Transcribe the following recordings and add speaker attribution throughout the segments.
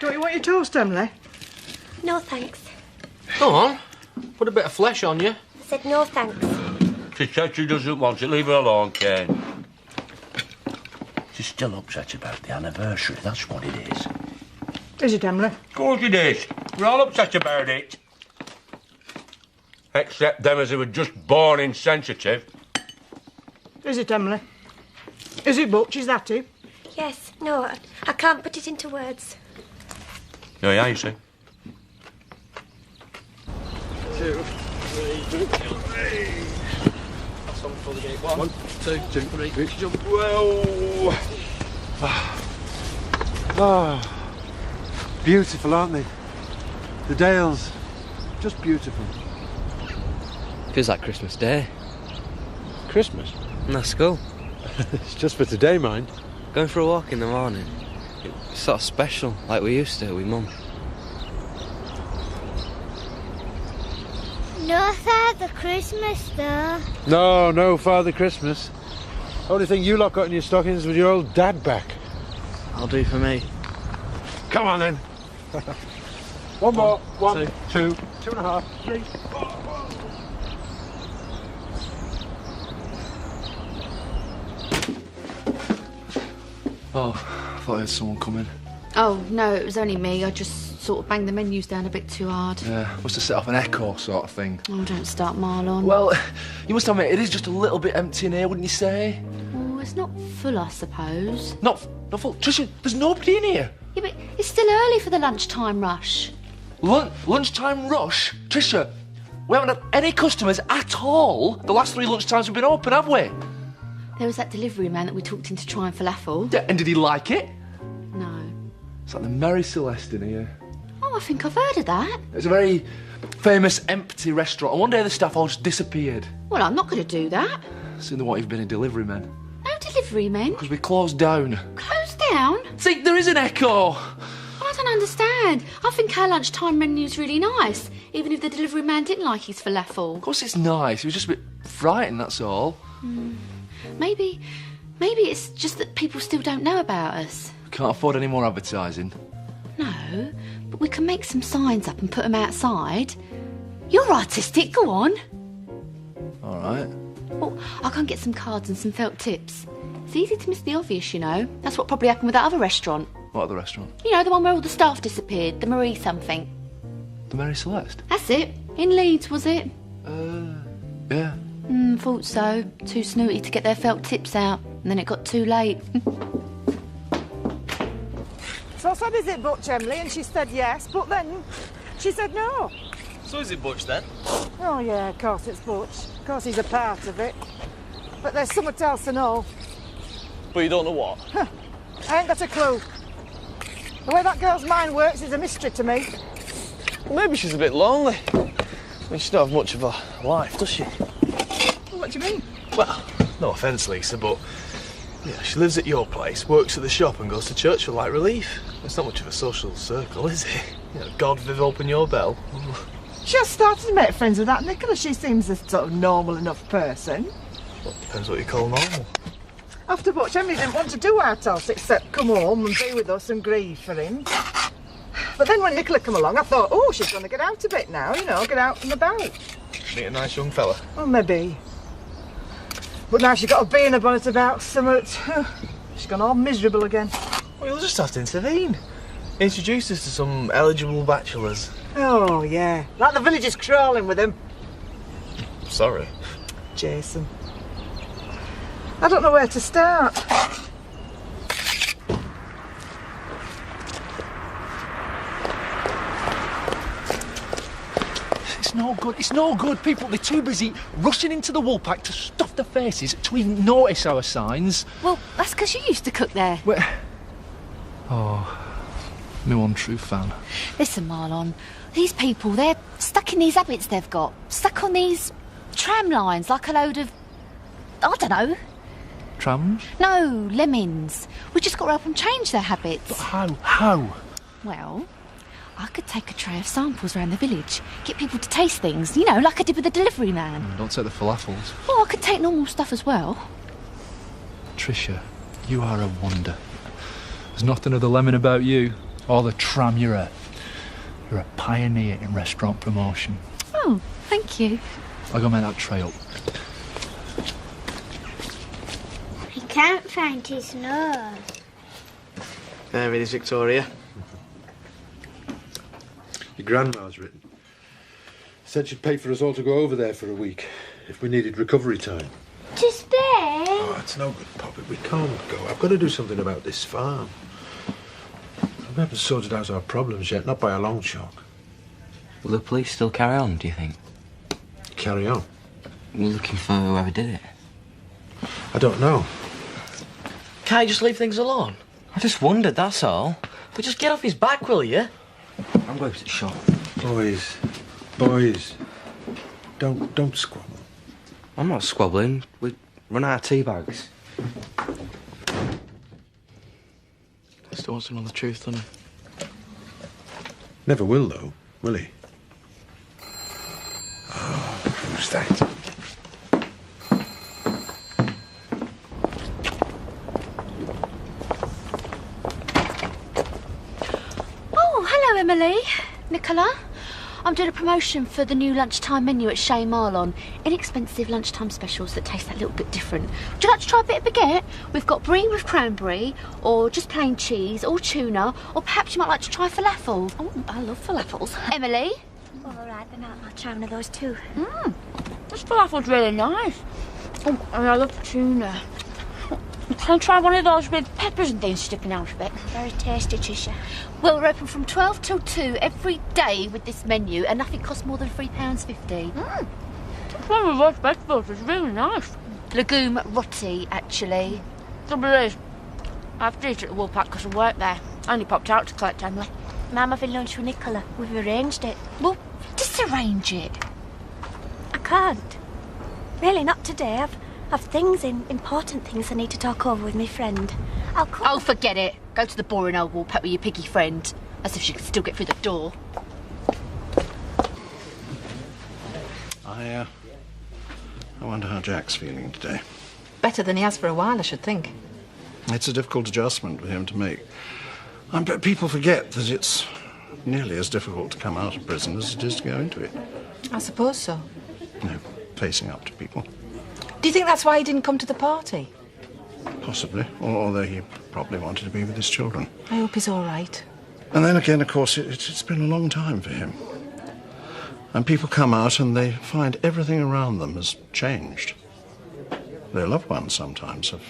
Speaker 1: Don't you want your toast, Emily?
Speaker 2: No, thanks.
Speaker 3: Come on. Put a bit of flesh on you.
Speaker 2: I said no, thanks.
Speaker 4: She said she doesn't want it. Leave her alone, Cain. She's still upset about the anniversary. That's what it is.
Speaker 1: Is it, Emily?
Speaker 4: Of course it is. We're all upset about it. Except them as who were just born insensitive.
Speaker 1: Is it, Emily? Is it, Butch? Is that it?
Speaker 2: Yes, no, I can't put it into words.
Speaker 4: Oh, yeah, you see.
Speaker 3: 2, 3, that's on for the gate. 1, 2, 3, Richie jump.
Speaker 5: Whoa! Ah, beautiful, aren't they? The Dales, just beautiful.
Speaker 6: Feels like Christmas Day.
Speaker 5: Christmas?
Speaker 6: No school.
Speaker 5: It's just for today, mind.
Speaker 6: Going for a walk in the morning. It's sort of special, like we used to with Mum.
Speaker 7: No Father Christmas, though.
Speaker 5: No, Father Christmas. Only thing you lot got in your stockings was your old dad back.
Speaker 6: I'll do for me.
Speaker 5: Come on, then. One more. 1, 2, 2.5, 3, 4.
Speaker 3: Oh, I thought I heard someone coming.
Speaker 8: Oh, no, it was only me. I just sort of banged the menus down a bit too hard.
Speaker 3: Yeah, must have set off an echo sort of thing.
Speaker 8: Oh, don't start, Marlon.
Speaker 3: Well, you must admit, it is just a little bit empty in here, wouldn't you say?
Speaker 8: Oh, it's not full, I suppose.
Speaker 3: Not full. Tricia, there's nobody in here.
Speaker 8: Yeah, but it's still early for the lunchtime rush.
Speaker 3: Lunchtime rush? Tricia, we haven't had any customers at all the last 3 lunchtimes we've been open, have we?
Speaker 8: There was that delivery man that we talked into trying falafel.
Speaker 3: Yeah, and did he like it?
Speaker 8: No.
Speaker 3: It's like the Mary Celeste in here.
Speaker 8: Oh, I think I've heard of that.
Speaker 3: It's a very famous empty restaurant, and one day the staff all just disappeared.
Speaker 8: Well, I'm not going to do that.
Speaker 3: Soon there won't even been a delivery men.
Speaker 8: No delivery men?
Speaker 3: Because we closed down.
Speaker 8: Closed down?
Speaker 3: See, there is an echo.
Speaker 8: I don't understand. I think our lunchtime menu's really nice, even if the delivery man didn't like his falafel.
Speaker 3: Of course it's nice. He was just a bit frightened, that's all.
Speaker 8: Maybe it's just that people still don't know about us.
Speaker 3: We can't afford any more advertising.
Speaker 8: No, but we can make some signs up and put them outside. You're artistic, go on.
Speaker 3: All right.
Speaker 8: Oh, I'll go and get some cards and some felt tips. It's easy to miss the obvious, you know. That's what probably happened with that other restaurant.
Speaker 3: What other restaurant?
Speaker 8: You know, the one where all the staff disappeared, the Marie something.
Speaker 3: The Mary Celeste?
Speaker 8: That's it. In Leeds, was it?
Speaker 3: Yeah.
Speaker 8: Thought so. Too snooty to get their felt tips out, and then it got too late.
Speaker 1: So I said, is it Butch, Emily? And she said yes, but then she said no.
Speaker 6: So is it Butch then?
Speaker 1: Oh, yeah, of course it's Butch. Of course he's a part of it. But there's something else to know.
Speaker 6: But you don't know what?
Speaker 1: I ain't got a clue. The way that girl's mind works is a mystery to me.
Speaker 6: Well, maybe she's a bit lonely. I mean, she don't have much of a life, does she?
Speaker 1: What do you mean?
Speaker 9: Well, no offence, Lisa, but yeah, she lives at your place, works at the shop and goes to church for light relief. It's not much of a social circle, is it? You know, God viv open your bell.
Speaker 1: She has started to make friends with that Nicola. She seems a sort of normal enough person.
Speaker 9: Well, depends what you call normal.
Speaker 1: After Butch, Emily didn't want to do our else except come home and be with us and grieve for him. But then when Nicola come along, I thought, oh, she's going to get out a bit now, you know, get out and about.
Speaker 9: Meet a nice young fella.
Speaker 1: Well, maybe. But now she's got a bee in her bonnet about something. She's gone all miserable again.
Speaker 9: Well, you'll just have to intervene. Introduce us to some eligible bachelors.
Speaker 1: Oh, yeah. Like the villagers crawling with him.
Speaker 9: Sorry.
Speaker 1: Jason. I don't know where to start.
Speaker 3: It's no good. It's no good. People, they're too busy rushing into the wool pack to stuff their faces to even notice our signs.
Speaker 8: Well, that's because you used to cook there.
Speaker 3: Oh, my one true fan.
Speaker 8: Listen, Marlon, these people, they're stuck in these habits they've got. Stuck on these tram lines like a load of, I don't know.
Speaker 3: Trams?
Speaker 8: No, lemmings. We just got to help them change their habits.
Speaker 3: But how?
Speaker 8: Well, I could take a tray of samples around the village, get people to taste things, you know, like I did with the delivery man.
Speaker 3: Don't take the falafels.
Speaker 8: Well, I could take normal stuff as well.
Speaker 3: Tricia, you are a wonder. There's nothing of the lemon about you.
Speaker 10: Or the tram, you're a pioneer in restaurant promotion.
Speaker 8: Oh, thank you.
Speaker 10: I'll go make that tray up.
Speaker 7: He can't find his nose.
Speaker 9: There it is, Victoria.
Speaker 5: Your grandma's written. Said she'd pay for us all to go over there for a week if we needed recovery time.
Speaker 7: To stay?
Speaker 5: Oh, it's no good, Poppy. We can't go. I've got to do something about this farm. We haven't sorted out our problems yet, not by a long shot.
Speaker 11: Will the police still carry on, do you think?
Speaker 5: Carry on?
Speaker 11: We're looking for whoever did it.
Speaker 5: I don't know.
Speaker 6: Can't you just leave things alone? I just wondered, that's all. But just get off his back, will you?
Speaker 11: I'm going to the shop.
Speaker 5: Boys, don't squabble.
Speaker 11: I'm not squabbling. We run out of tea bags.
Speaker 6: Still wants to know the truth, doesn't he?
Speaker 5: Never will, though, will he? Oh, who's that?
Speaker 8: Oh, hello, Emily. Nicola. I'm doing a promotion for the new lunchtime menu at Chez Marlon. Inexpensive lunchtime specials that taste that little bit different. Would you like to try a bit of baguette? We've got brie with cranberry, or just plain cheese, or tuna, or perhaps you might like to try falafel. Oh, I love falafels. Emily?
Speaker 2: All right, then I'll try one of those too.
Speaker 8: This falafel's really nice. Oh, and I love tuna. Can I try one of those with peppers and things sticking out of it?
Speaker 2: Very tasty, Tricia.
Speaker 8: Well, we're open from 12 till 2 every day with this menu, and nothing costs more than £3.50.
Speaker 12: One of those vegetables is really nice.
Speaker 8: Legume roti, actually.
Speaker 12: Trouble is, I have to eat at the Woolpack because I work there. I only popped out to collect Emily.
Speaker 2: Now I'm having lunch with Nicola. We've arranged it.
Speaker 8: Well, disarrange it.
Speaker 2: I can't. Really, not today. I've important things I need to talk over with my friend. I'll come.
Speaker 8: Oh, forget it. Go to the boring old Woolpack with your piggy friend. As if she could still get through the door.
Speaker 13: I wonder how Jack's feeling today.
Speaker 14: Better than he has for a while, I should think.
Speaker 13: It's a difficult adjustment for him to make. But people forget that it's nearly as difficult to come out of prison as it is to go into it.
Speaker 14: I suppose so.
Speaker 13: You know, facing up to people.
Speaker 14: Do you think that's why he didn't come to the party?
Speaker 13: Possibly, although he probably wanted to be with his children.
Speaker 14: I hope he's all right.
Speaker 13: And then again, of course, it's been a long time for him. And people come out and they find everything around them has changed. Their loved ones sometimes have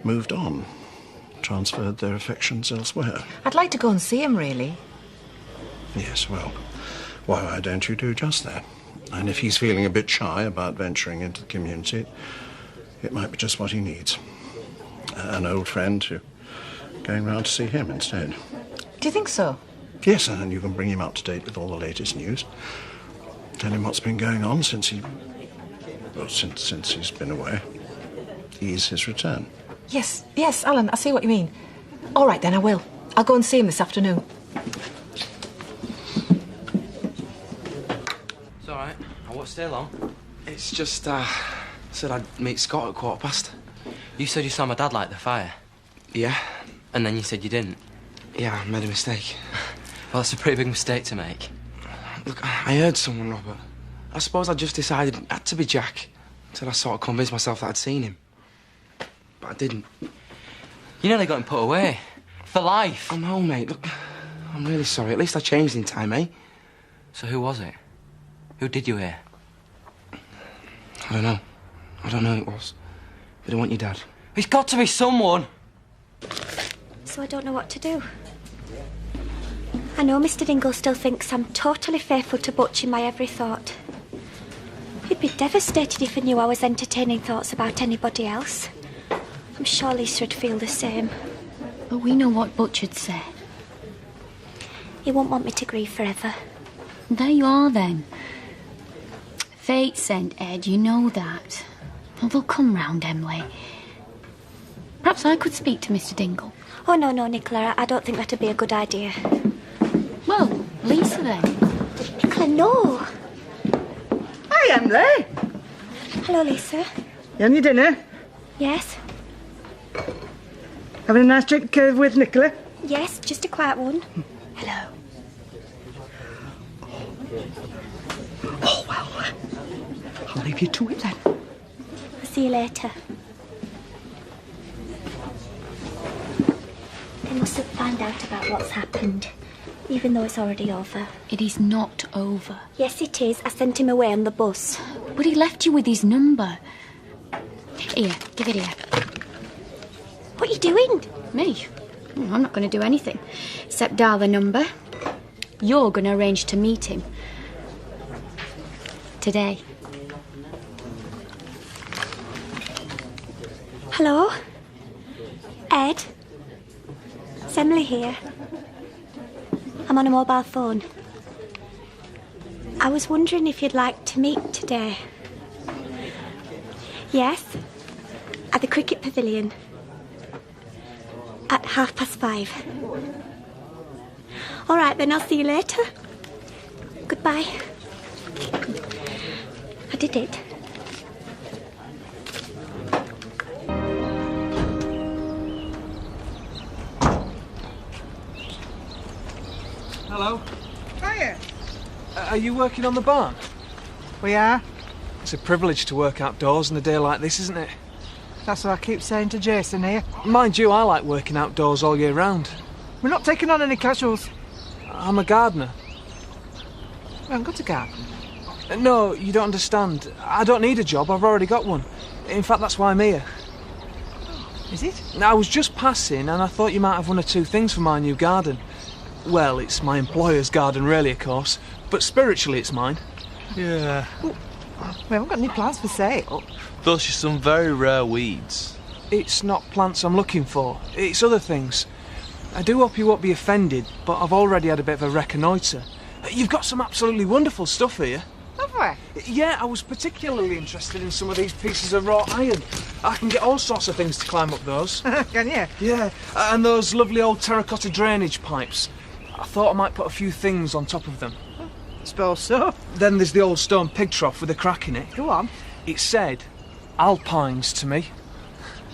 Speaker 13: moved on, transferred their affections elsewhere.
Speaker 14: I'd like to go and see him, really.
Speaker 13: Yes, well, why don't you do just that? And if he's feeling a bit shy about venturing into the community, it might be just what he needs. An old friend who going round to see him instead.
Speaker 14: Do you think so?
Speaker 13: Yes, and you can bring him up to date with all the latest news. Tell him what's been going on since he's been away. Ease his return.
Speaker 14: Yes, Alan, I see what you mean. All right, then, I will. I'll go and see him this afternoon.
Speaker 11: It's all right. I won't stay long.
Speaker 6: It's just, said I'd meet Scott at 15:15.
Speaker 11: You said you saw my dad light the fire.
Speaker 6: Yeah.
Speaker 11: And then you said you didn't.
Speaker 6: Yeah, I made a mistake.
Speaker 11: Well, that's a pretty big mistake to make.
Speaker 6: Look, I heard someone, Robert. I suppose I just decided it had to be Jack. Until I sort of convinced myself that I'd seen him. But I didn't.
Speaker 11: You nearly got him put away. For life.
Speaker 6: I know, mate. Look, I'm really sorry. At least I changed in time, eh?
Speaker 11: So who was it? Who did you hear?
Speaker 6: I don't know. I don't know who it was. But I want your dad.
Speaker 11: It's got to be someone.
Speaker 2: So I don't know what to do. I know Mr. Dingle still thinks I'm totally faithful to Butch in my every thought. He'd be devastated if he knew I was entertaining thoughts about anybody else. I'm sure Lisa would feel the same.
Speaker 8: But we know what Butch would say.
Speaker 2: He won't want me to grieve forever.
Speaker 8: There you are, then. Fate sent Ed, you know that. Well, they'll come round, Emily. Perhaps I could speak to Mr. Dingle.
Speaker 2: Oh, no, Nicola, I don't think that'd be a good idea.
Speaker 8: Well, Lisa, then.
Speaker 2: Nicola, no.
Speaker 1: Hi, Emily.
Speaker 2: Hello, Lisa.
Speaker 1: You having your dinner?
Speaker 2: Yes.
Speaker 1: Having a nice drink with Nicola?
Speaker 2: Yes, just a quiet one.
Speaker 14: Hello.
Speaker 15: Oh, well. I'll leave you to it then.
Speaker 2: I'll see you later. They mustn't find out about what's happened, even though it's already over.
Speaker 8: It is not over.
Speaker 2: Yes, it is. I sent him away on the bus.
Speaker 8: But he left you with his number. Here, give it here.
Speaker 2: What are you doing?
Speaker 8: Me? I'm not going to do anything except dial the number. You're going to arrange to meet him. Today.
Speaker 2: Hello? Ed? It's Emily here. I'm on a mobile phone. I was wondering if you'd like to meet today. Yes? At the cricket pavilion. At 5:30. All right, then I'll see you later. Goodbye. I did it.
Speaker 9: Hello.
Speaker 1: Hiya.
Speaker 9: Are you working on the barn?
Speaker 1: We are.
Speaker 9: It's a privilege to work outdoors on a day like this, isn't it?
Speaker 1: That's what I keep saying to Jason here.
Speaker 9: Mind you, I like working outdoors all year round.
Speaker 1: We're not taking on any casuals.
Speaker 9: I'm a gardener.
Speaker 1: We haven't got a garden.
Speaker 9: No, you don't understand. I don't need a job, I've already got one. In fact, that's why I'm here.
Speaker 1: Is it?
Speaker 9: I was just passing and I thought you might have one or two things for my new garden. Well, it's my employer's garden really, of course, but spiritually it's mine.
Speaker 1: Yeah. Ooh, we haven't got any plants for sale.
Speaker 9: Those are some very rare weeds. It's not plants I'm looking for, it's other things. I do hope you won't be offended, but I've already had a bit of a reconnoitre. You've got some absolutely wonderful stuff here.
Speaker 1: Have we?
Speaker 9: Yeah, I was particularly interested in some of these pieces of wrought iron. I can get all sorts of things to climb up those.
Speaker 1: Can you?
Speaker 9: Yeah, and those lovely old terracotta drainage pipes. I thought I might put a few things on top of them.
Speaker 1: Suppose so.
Speaker 9: Then there's the old stone pig trough with a crack in it.
Speaker 1: Go on.
Speaker 9: It said Alpines to me.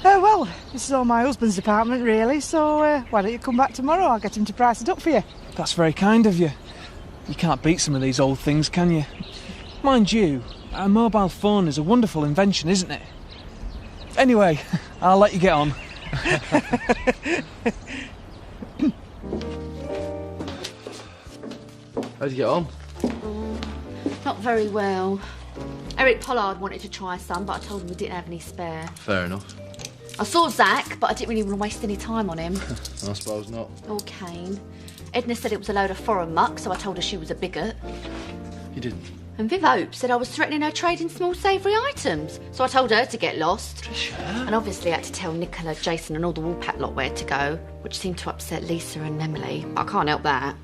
Speaker 1: Well, this is all my husband's department, really, so why don't you come back tomorrow? I'll get him to price it up for you.
Speaker 9: That's very kind of you. You can't beat some of these old things, can you? Mind you, a mobile phone is a wonderful invention, isn't it? Anyway, I'll let you get on.
Speaker 3: How'd you get on?
Speaker 8: Not very well. Eric Pollard wanted to try some, but I told him we didn't have any spare.
Speaker 3: Fair enough.
Speaker 8: I saw Zach, but I didn't really want to waste any time on him.
Speaker 3: I suppose not.
Speaker 8: Or Cain. Edna said it was a load of foreign muck, so I told her she was a bigot.
Speaker 3: You didn't?
Speaker 8: And Viv Hope said I was threatening her trade in small savoury items, so I told her to get lost.
Speaker 3: Tricia?
Speaker 8: And obviously I had to tell Nicola, Jason and all the Woolpack lot where to go, which seemed to upset Lisa and Emily. But I can't help that.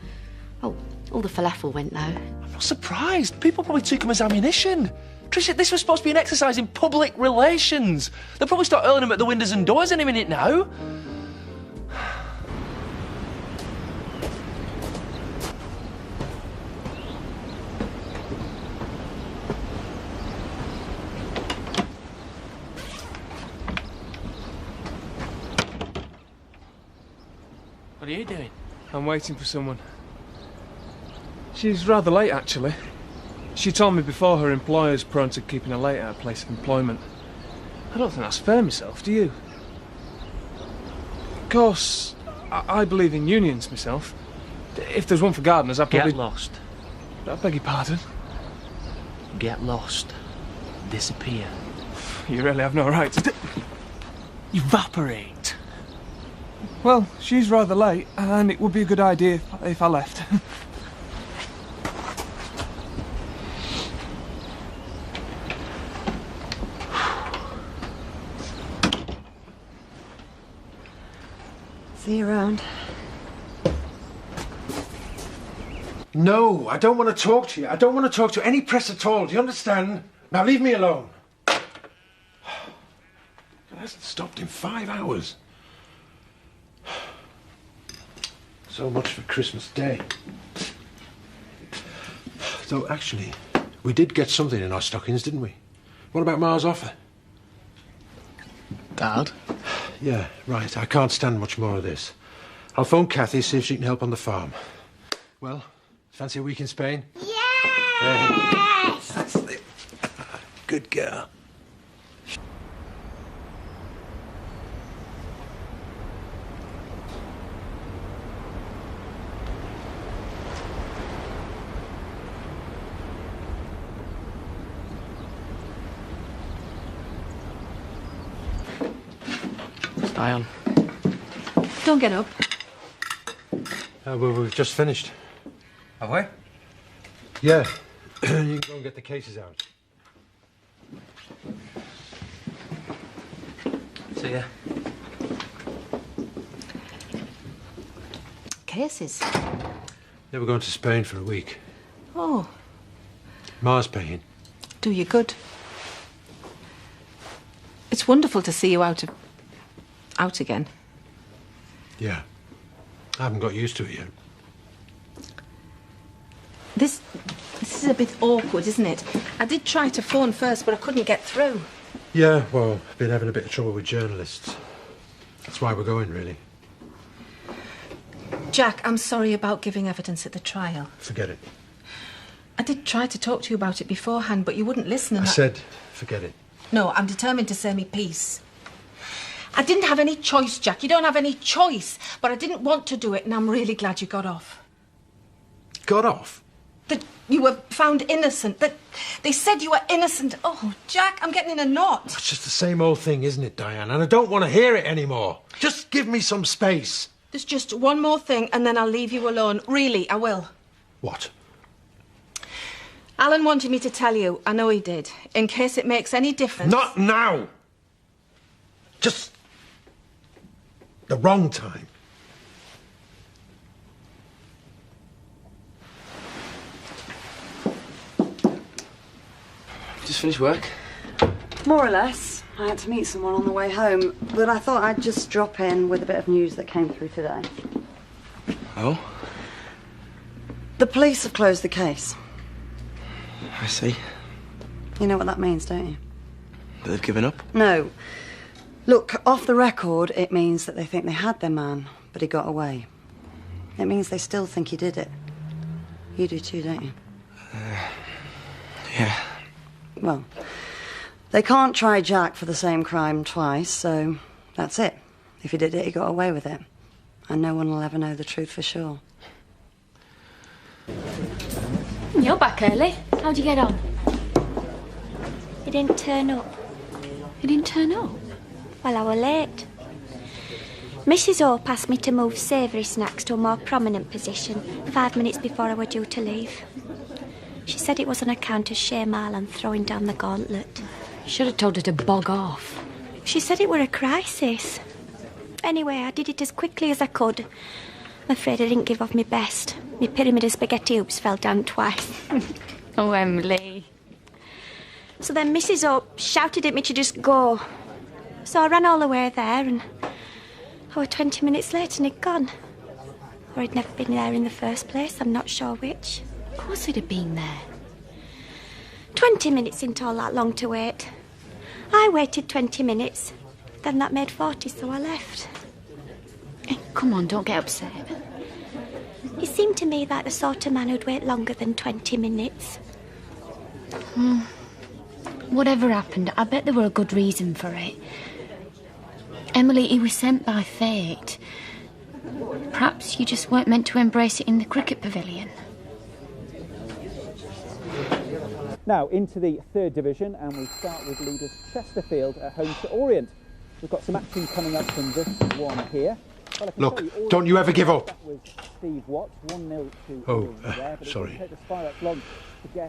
Speaker 8: Oh, all the falafel went, though.
Speaker 3: I'm not surprised. People probably took him as ammunition. Tricia, this was supposed to be an exercise in public relations. They'll probably start hurling him at the windows and doors any minute now. What are you doing?
Speaker 9: I'm waiting for someone. She's rather late, actually. She told me before her employer's prone to keeping her late at her place of employment. I don't think that's fair myself, do you? Of course, I believe in unions myself. If there's one for gardeners, I'd probably...
Speaker 3: Get lost.
Speaker 9: I beg your pardon?
Speaker 3: Get lost. Disappear.
Speaker 9: You really have no right to...
Speaker 3: Evaporate.
Speaker 9: Well, she's rather late, and it would be a good idea if I left.
Speaker 1: See you around.
Speaker 5: No, I don't want to talk to you. I don't want to talk to any press at all. Do you understand? Now leave me alone. It hasn't stopped in 5 hours. So much for Christmas Day. So actually, we did get something in our stockings, didn't we? What about Ma's offer?
Speaker 3: Dad?
Speaker 5: Yeah, right. I can't stand much more of this. I'll phone Kathy, see if she can help on the farm. Well, fancy a week in Spain?
Speaker 7: Yes!
Speaker 5: That's it. Good girl.
Speaker 6: Ion.
Speaker 14: Don't get up.
Speaker 5: Well, we've just finished.
Speaker 6: Have we?
Speaker 5: Yeah. You can go and get the cases out.
Speaker 6: See ya.
Speaker 14: Cases?
Speaker 5: Yeah, we're going to Spain for a week.
Speaker 14: Oh,
Speaker 5: Ma's paying.
Speaker 14: do you good. It's wonderful to see you out again.
Speaker 5: Yeah. I haven't got used to it yet.
Speaker 14: This is a bit awkward, isn't it? I did try to phone first, but I couldn't get through.
Speaker 5: Yeah, well, I've been having a bit of trouble with journalists. That's why we're going, really.
Speaker 14: Jack, I'm sorry about giving evidence at the trial.
Speaker 5: Forget it.
Speaker 14: I did try to talk to you about it beforehand, but you wouldn't listen. And
Speaker 5: I said, forget it.
Speaker 14: No, I'm determined to say me piece. I didn't have any choice, Jack. You don't have any choice. But I didn't want to do it, and I'm really glad you got off.
Speaker 5: Got off?
Speaker 14: That you were found innocent. That they said you were innocent. Oh, Jack, I'm getting in a knot.
Speaker 5: It's just the same old thing, isn't it, Diane? And I don't want to hear it anymore. Just give me some space.
Speaker 14: There's just one more thing, and then I'll leave you alone. Really, I will.
Speaker 5: What?
Speaker 14: Alan wanted me to tell you. I know he did. In case it makes any difference.
Speaker 5: Not now! Just the wrong time.
Speaker 6: Just finished work?
Speaker 16: More or less. I had to meet someone on the way home, but I thought I'd just drop in with a bit of news that came through today.
Speaker 6: Oh?
Speaker 16: The police have closed the case.
Speaker 6: I see.
Speaker 16: You know what that means, don't you?
Speaker 6: That they've given up?
Speaker 16: No. Look, off the record, it means that they think they had their man, but he got away. It means they still think he did it. You do too, don't you?
Speaker 6: Yeah.
Speaker 16: Well, they can't try Jack for the same crime twice, so that's it. If he did it, he got away with it. And no one will ever know the truth for sure.
Speaker 8: You're back early. How'd you get on?
Speaker 2: He didn't turn up.
Speaker 8: He didn't turn up?
Speaker 2: Well, I were late. Mrs. Hope asked me to move savoury snacks to a more prominent position 5 minutes before I were due to leave. She said it was on account of Shea Marlon throwing down the gauntlet.
Speaker 8: Should have told her to bog off.
Speaker 2: She said it were a crisis. Anyway, I did it as quickly as I could. I'm afraid I didn't give off my best. My pyramid of spaghetti hoops fell down twice.
Speaker 8: Oh, Emily.
Speaker 2: So then Mrs. Hope shouted at me to just go. So I ran all the way there and I was 20 minutes late and he'd gone. Or he'd never been there in the first place, I'm not sure which.
Speaker 8: Of course he'd have been there.
Speaker 2: 20 minutes isn't all that long to wait. I waited 20 minutes. Then that made 40, so I left.
Speaker 8: Hey, come on, don't get upset.
Speaker 2: He seemed to me like the sort of man who'd wait longer than 20 minutes.
Speaker 8: Whatever happened, I bet there were a good reason for it. Emily, he was sent by fate. Perhaps you just weren't meant to embrace it in the cricket pavilion.
Speaker 17: Now into the third division, and we start with leaders Chesterfield at home to Orient. We've got some action coming up from this one here. Well,
Speaker 5: Look, don't you ever give up.
Speaker 17: That was Steve Watt, 1-0 to
Speaker 5: Oh, sorry.
Speaker 17: Yeah,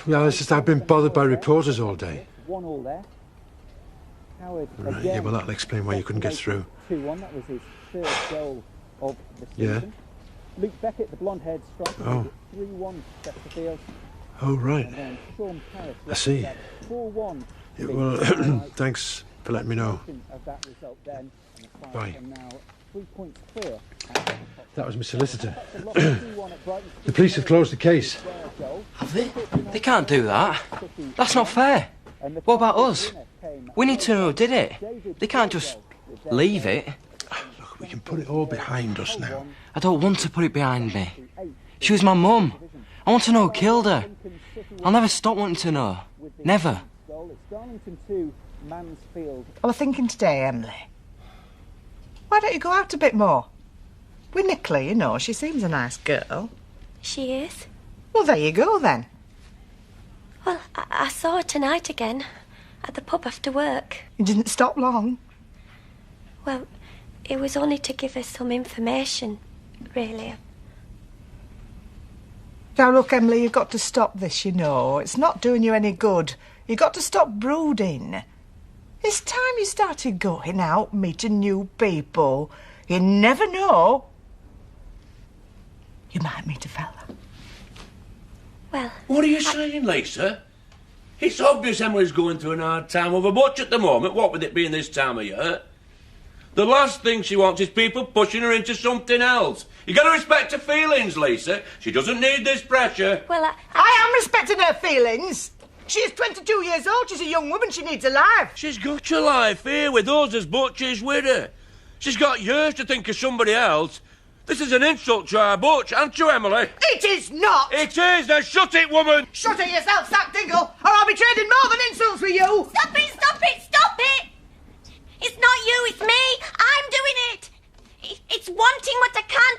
Speaker 5: Yeah, it's just I've been bothered by reporters all day.
Speaker 17: 1-1 there. Howard
Speaker 5: Right, yeah, well, that'll explain why you couldn't get through.
Speaker 17: 2-1, that was his third goal of the
Speaker 5: Yeah.
Speaker 17: season. Luke Beckett, the blonde-haired striker,
Speaker 5: Oh.
Speaker 17: 3-1 Chesterfield.
Speaker 5: Oh, right.
Speaker 17: And then Sean Parris,
Speaker 5: I see.
Speaker 17: 4-1.
Speaker 5: Yeah, well, thanks for letting me know.
Speaker 17: Of that result then, and the Fire
Speaker 5: Bye.
Speaker 17: are now 3 points clear.
Speaker 5: That was my solicitor. The police have closed the case.
Speaker 6: Have they? They can't do that. That's not fair. What about us? We need to know who did it. They can't just leave it.
Speaker 5: Look, we can can put it all behind us now.
Speaker 6: I don't want to put it behind me. She was my mum. I want to know who killed her. I'll never stop wanting to know. Never.
Speaker 1: Well, I'm thinking today, Emily. Why don't you go out a bit more? With Nicola, you know, she seems a nice girl.
Speaker 2: She is?
Speaker 1: Well, there you go, then.
Speaker 2: Well, I saw her tonight again, at the pub after work.
Speaker 1: You didn't stop long?
Speaker 2: Well, it was only to give her some information, really.
Speaker 1: Now, look, Emily, you've got to stop this, you know. It's not doing you any good. You've got to stop brooding. It's time you started going out, meeting new people. You never know. You might meet a fella.
Speaker 2: Well...
Speaker 4: What are you saying, Lisa? It's obvious Emily's going through an hard time over Butch at the moment, what with it being this time of year. The last thing she wants is people pushing her into something else. You got to respect her feelings, Lisa. She doesn't need this pressure.
Speaker 2: Well,
Speaker 1: I am respecting her feelings. She's 22 years old. She's a young woman. She needs a life.
Speaker 4: She's got your life here with us as Butch is with her. She's got years to think of somebody else. This is an insult to our Butch, aren't you, Emily?
Speaker 1: It is not.
Speaker 4: It is. Now shut it, woman.
Speaker 1: Shut it yourself, Sack Dingle, or I'll be trading more than insults with you.
Speaker 2: Stop it, stop it, stop it! It's not you, it's me. I'm doing it. It's wanting what I can't